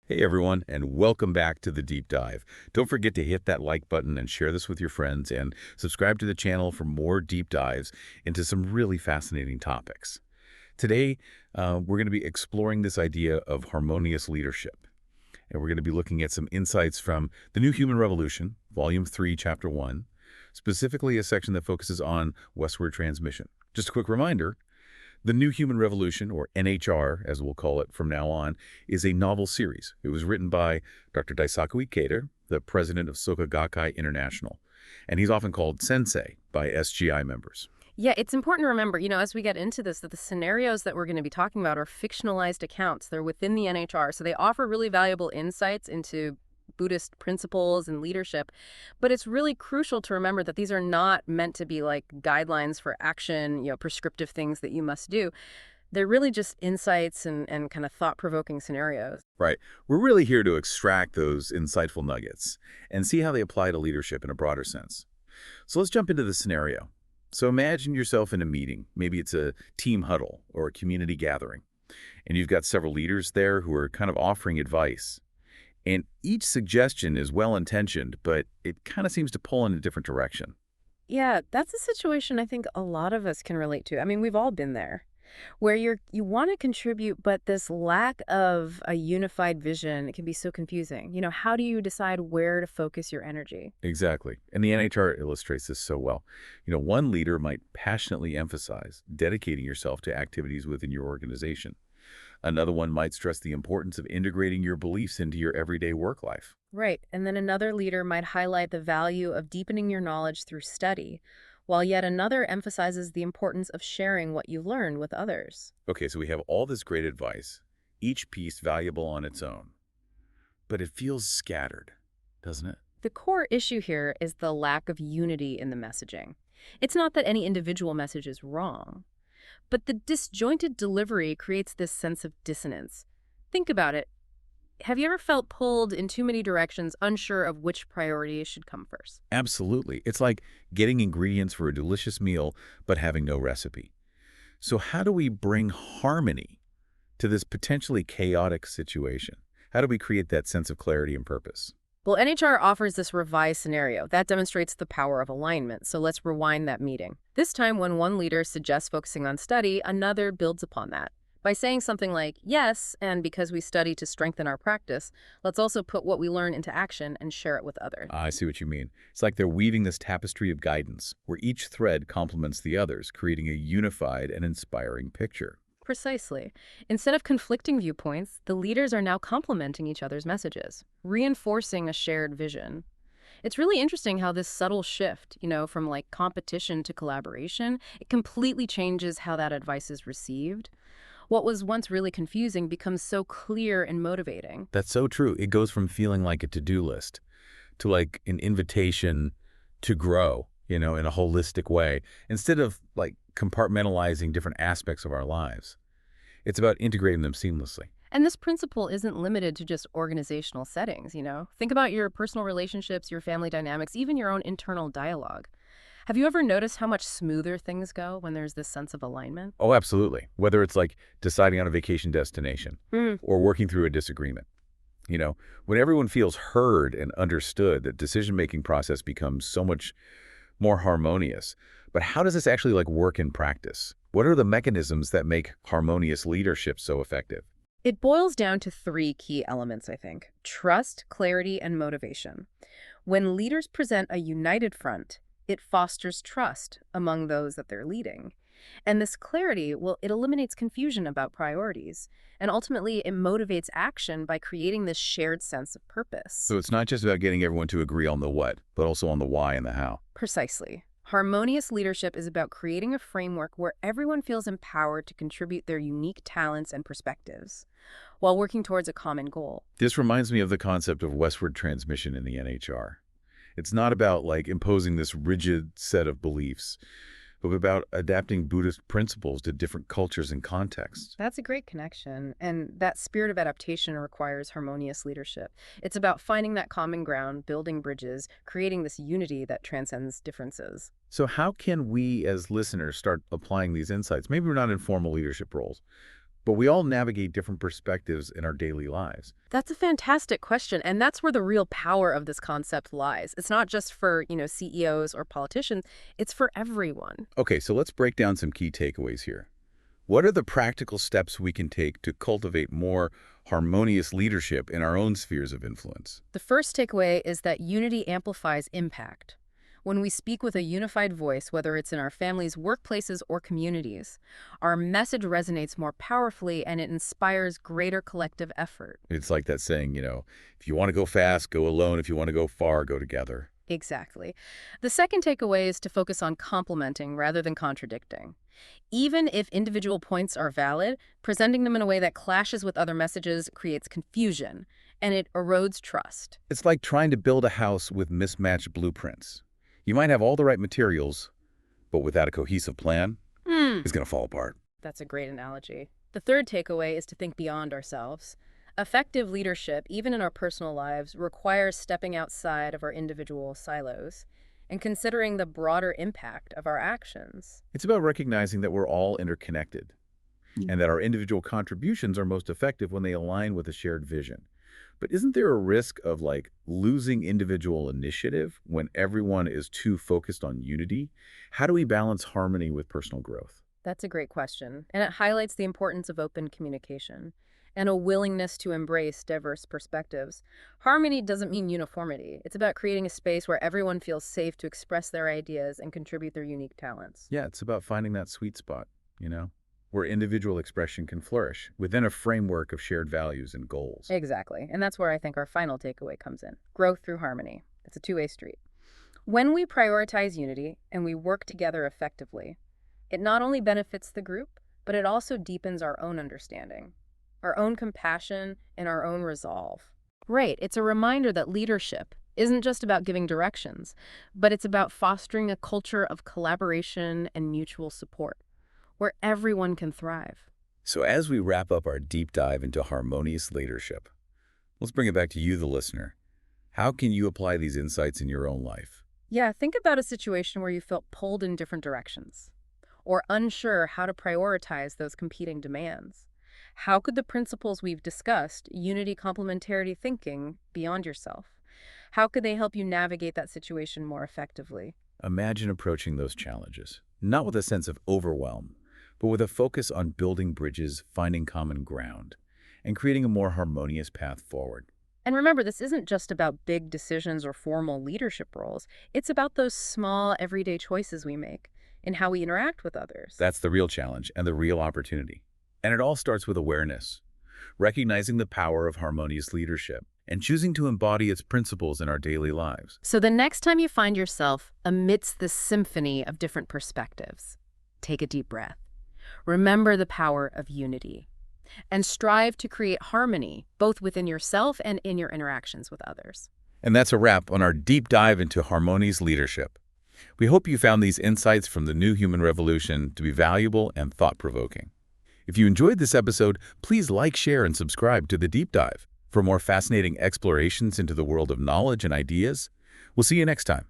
Hey everyone, and welcome back to the Deep Dive. Don't forget to hit that like button and share this with your friends, and subscribe to the channel for more deep dives into some really fascinating topics. Today, we're going to be exploring this idea of harmonious leadership, and we're going to be looking at some insights from The New Human Revolution, Volume 3, Chapter 1, specifically a section that focuses on westward transmission. Just a quick reminder, the New Human Revolution, or NHR, as we'll call it from now on, is a novel series. It was written by Dr. Daisaku Ikeda, the president of Soka Gakkai International, and he's often called Sensei by SGI members. Yeah, it's important to remember, as we get into this, that the scenarios that we're going to be talking about are fictionalized accounts. They're within the NHR, so they offer really valuable insights into Buddhist principles and leadership. But it's really crucial to remember that these are not meant to be like guidelines for action, prescriptive things that you must do. They're really just insights and kind of thought-provoking scenarios. Right. We're really here to extract those insightful nuggets and see how they apply to leadership in a broader sense. So let's jump into the scenario. So imagine yourself in a meeting. Maybe it's a team huddle or a community gathering, and you've got several leaders there who are kind of offering advice. And each suggestion is well-intentioned, but it kind of seems to pull in a different direction. Yeah, that's a situation I think a lot of us can relate to. I mean, we've all been there, where you want to contribute, but this lack of a unified vision, it can be so confusing. How do you decide where to focus your energy? Exactly. And the NHR illustrates this so well. One leader might passionately emphasize dedicating yourself to activities within your organization. Another one might stress the importance of integrating your beliefs into your everyday work life. Right. And then another leader might highlight the value of deepening your knowledge through study, while yet another emphasizes the importance of sharing what you learn with others. Okay, so we have all this great advice, each piece valuable on its own. But it feels scattered, doesn't it? The core issue here is the lack of unity in the messaging. It's not that any individual message is wrong, but the disjointed delivery creates this sense of dissonance. Think about it. Have you ever felt pulled in too many directions, unsure of which priority should come first? Absolutely. It's like getting ingredients for a delicious meal, but having no recipe. So how do we bring harmony to this potentially chaotic situation? How do we create that sense of clarity and purpose? Well, NHR offers this revised scenario that demonstrates the power of alignment. So let's rewind that meeting. This time, when one leader suggests focusing on study, another builds upon that. By saying something like, yes, and because we study to strengthen our practice, let's also put what we learn into action and share it with others. I see what you mean. It's like they're weaving this tapestry of guidance, where each thread complements the others, creating a unified and inspiring picture. Precisely. Instead of conflicting viewpoints, the leaders are now complementing each other's messages, reinforcing a shared vision. It's really interesting how this subtle shift, from like competition to collaboration, it completely changes how that advice is received. What was once really confusing becomes so clear and motivating. That's so true. It goes from feeling like a to-do list to like an invitation to grow, in a holistic way, instead of like compartmentalizing different aspects of our lives. It's about integrating them seamlessly. And this principle isn't limited to just organizational settings. Think about your personal relationships, your family dynamics, even your own internal dialogue. Have you ever noticed how much smoother things go when there's this sense of alignment? Oh, absolutely. Whether it's like deciding on a vacation destination or working through a disagreement. When everyone feels heard and understood, the decision-making process becomes so much more harmonious. But how does this actually like work in practice? What are the mechanisms that make harmonious leadership so effective? It boils down to three key elements, I think: trust, clarity, and motivation. When leaders present a united front, it fosters trust among those that they're leading. And this clarity, well, it eliminates confusion about priorities. And ultimately, it motivates action by creating this shared sense of purpose. So it's not just about getting everyone to agree on the what, but also on the why and the how. Precisely. Harmonious leadership is about creating a framework where everyone feels empowered to contribute their unique talents and perspectives while working towards a common goal. This reminds me of the concept of westward transmission in the NHR. It's not about like imposing this rigid set of beliefs, but about adapting Buddhist principles to different cultures and contexts. That's a great connection. And that spirit of adaptation requires harmonious leadership. It's about finding that common ground, building bridges, creating this unity that transcends differences. So how can we as listeners start applying these insights? Maybe we're not in formal leadership roles, But we all navigate different perspectives in our daily lives. That's a fantastic question, and that's where the real power of this concept lies. It's not just for, CEOs or politicians, it's for everyone. Okay, so let's break down some key takeaways here. What are the practical steps we can take to cultivate more harmonious leadership in our own spheres of influence? The first takeaway is that unity amplifies impact. When we speak with a unified voice, whether it's in our families, workplaces, or communities, our message resonates more powerfully and it inspires greater collective effort. It's like that saying, if you want to go fast, go alone. If you want to go far, go together. Exactly. The second takeaway is to focus on complementing rather than contradicting. Even if individual points are valid, presenting them in a way that clashes with other messages creates confusion, and it erodes trust. It's like trying to build a house with mismatched blueprints. You might have all the right materials, but without a cohesive plan, it's going to fall apart. That's a great analogy. The third takeaway is to think beyond ourselves. Effective leadership, even in our personal lives, requires stepping outside of our individual silos and considering the broader impact of our actions. It's about recognizing that we're all interconnected and that our individual contributions are most effective when they align with a shared vision. But isn't there a risk of losing individual initiative when everyone is too focused on unity? How do we balance harmony with personal growth? That's a great question, and it highlights the importance of open communication and a willingness to embrace diverse perspectives. Harmony doesn't mean uniformity. It's about creating a space where everyone feels safe to express their ideas and contribute their unique talents. Yeah, it's about finding that sweet spot, where individual expression can flourish within a framework of shared values and goals. Exactly, and that's where I think our final takeaway comes in. Growth through harmony. It's a two-way street. When we prioritize unity and we work together effectively, it not only benefits the group, but it also deepens our own understanding, our own compassion, and our own resolve. Right, it's a reminder that leadership isn't just about giving directions, but it's about fostering a culture of collaboration and mutual support, where everyone can thrive. So as we wrap up our deep dive into harmonious leadership, let's bring it back to you, the listener. How can you apply these insights in your own life? Yeah, think about a situation where you felt pulled in different directions, or unsure how to prioritize those competing demands. How could the principles we've discussed, unity, complementarity thinking, beyond yourself, how could they help you navigate that situation more effectively? Imagine approaching those challenges, not with a sense of overwhelm, but with a focus on building bridges, finding common ground, and creating a more harmonious path forward. And remember, this isn't just about big decisions or formal leadership roles. It's about those small, everyday choices we make in how we interact with others. That's the real challenge and the real opportunity. And it all starts with awareness, recognizing the power of harmonious leadership and choosing to embody its principles in our daily lives. So the next time you find yourself amidst this symphony of different perspectives, take a deep breath. Remember the power of unity and strive to create harmony both within yourself and in your interactions with others. And that's a wrap on our deep dive into harmonious leadership. We hope you found these insights from the New Human Revolution to be valuable and thought-provoking. If you enjoyed this episode, please like, share, and subscribe to The Deep Dive for more fascinating explorations into the world of knowledge and ideas. We'll see you next time.